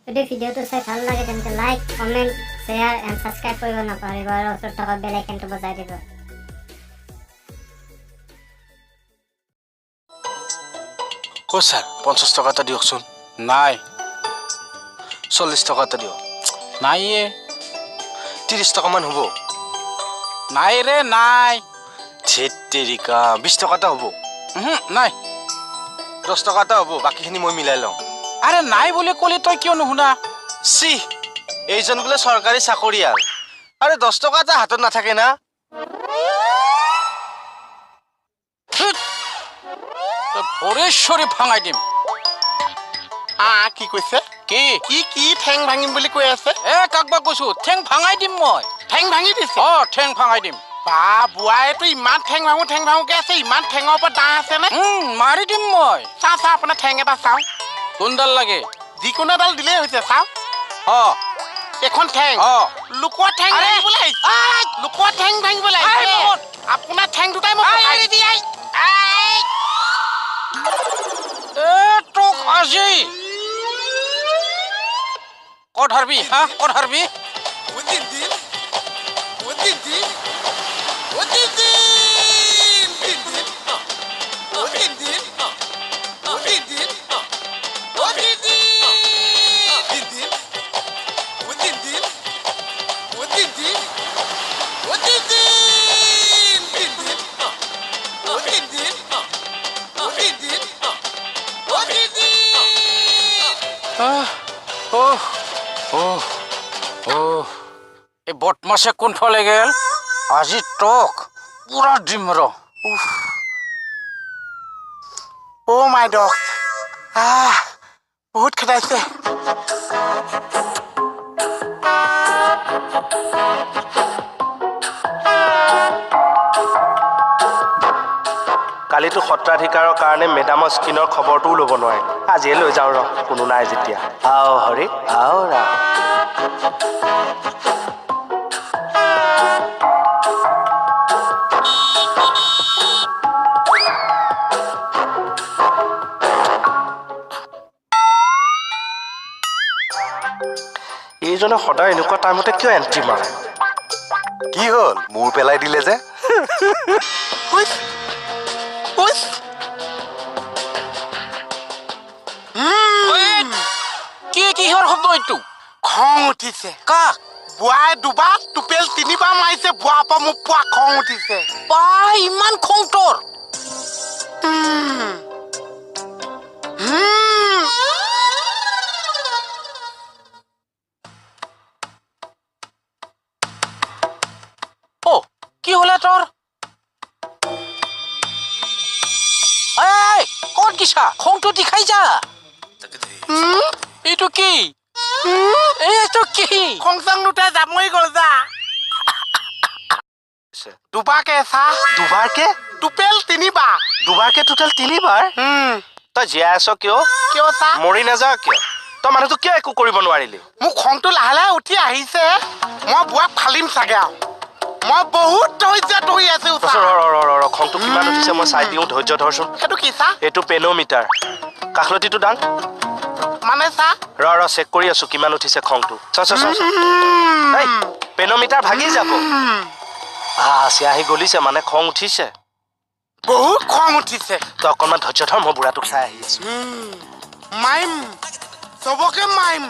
যদি ভিডিঅ'টো চাই ভাল লাগে তেন্তে like comment share and subscribe কৰিব নাপাহৰিব আৰু ওচৰত থকা বেল আইকনটো বজাই দিব। অ' ছাৰ 50 টকা এটা দিয়কচোন। নাই। 40 টকা এটা দিয়ক। নাইয়ে। 30 টকামান হ'ব। নাই ৰে নাই। ধেত তেৰিকা 20 টকা এটা হ'ব। নাই। 10 টকা এটা হ'ব, বাকীখিনি মই মিলাই লওঁ। আৰে নাই বুলি ক'লে তই কিয় নুশুনা? চি এইজন বোলে চৰকাৰী চাকৰিয়াল। আৰে 10 টকা এটা হাতত নাথাকে না। ভৰেশ্বৰী ভাঙাই দিম। কি কৈছে? কি কি ঠেং ভাঙিম বুলি কৈ আছে? কাকবা কৈছো ঠেং ভাঙাই দিম মই। ঠেং ভাঙি দিছে? ঠেং ভাঙাই দিম। বা বুঢ়াইটো ইমান ঠেং ভাঙোকে আছে, ইমান ঠেঙৰ ওপৰত দাঁহ আছে নে? মাৰি দিম মই। চা আপোনাৰ ঠেং এটা চাওঁ। কোনডাল লাগে? যিকোনো এডাল দিলেই হৈছে, চাওঁ। এখন ঠেং লোকৰ ঠেং ভাঙিবলৈ আহিছে। লোকৰ ঠেং ভাঙিবলৈ আহিছে। আপোনাৰ ঠেং দুটাই মই তোক আজি ক'ত হাৰবি ক'ত হাৰবি? এই বদমাছে কোনফালে গেল? আজি তোক পুৰা দিম ৰ। অ' মাই ডগ, বহুত খেদাইছে। কালিতো সত্ৰাধিকাৰৰ কাৰণে মেডামৰ স্কিনৰ খবৰটোও ল'ব নোৱাৰিম। আজিয়ে লৈ যাওঁ ৰ, কোনো নাই যেতিয়া। আও হৰি আও ৰাম। এইজনে সদায় এনেকুৱা টাইমতে কিয় এণ্ট্ৰি মাৰে? কি হ'ল? মূৰ পেলাই দিলে যে। কিহৰ শব্দ এইটো? খং উঠিছে। কাক? বুঢ়াই দুবাৰ টুপেল 3বাৰ মাৰিছে। বুঢ়াৰ পৰা মোক পুৱা খং উঠিছে। ইমান খং তোৰ? কি হলে তোৰ? ক'ত গিছা? খংটো দেখাই যা। এইটো কি? এইটো কি? খং চং নুঠে, জামৰি গ'ল যা। দুবাৰকে চাহ। দুবাৰকে? টুপেল 3বাৰ। দুবাৰকে টোটেল 3বাৰ? তই জীয়াই আছ কিয়? কিয় চাহ? মৰি নাযাৱ কিয়? তই মানুহটো কিয় একো কৰিব নোৱাৰিলি? মোৰ খংটো লাহে লাহে উঠি আহিছে। মই বুঢ়াক ফালিম চাগে আৰু। মই বহুত ধৈৰ্য ধৰি আছো। খংটো কিমান উঠিছে মই চাই দিওঁ, ধৈৰ্য ধৰচোন। সেইটো কি চাহ? এইটো পেনোমিটাৰ। কাষলতিটো দাং। মানে চাহ? ৰ চেক কৰি আছো কিমান উঠিছে খংটো। পেনোমিটাৰ ভাগি যাব। চিয়াহী গলিছে মানে খং উঠিছে। বহুত খং উঠিছে। তই অকণমান ধৈৰ্য ধৰ, মই বুঢ়াটোক চাই আহি আছো। মাৰিম, চবকে মাৰিম।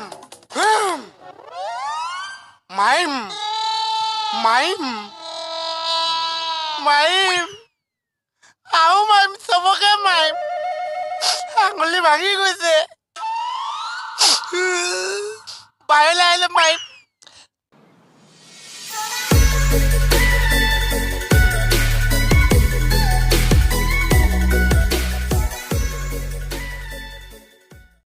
মাৰিম মাৰিম মাৰিম আৰু মাৰিম, চবকে মাৰিম। আঙুলি ভাঙি গৈছে। বাহিৰলৈ আহিলে মাৰিম।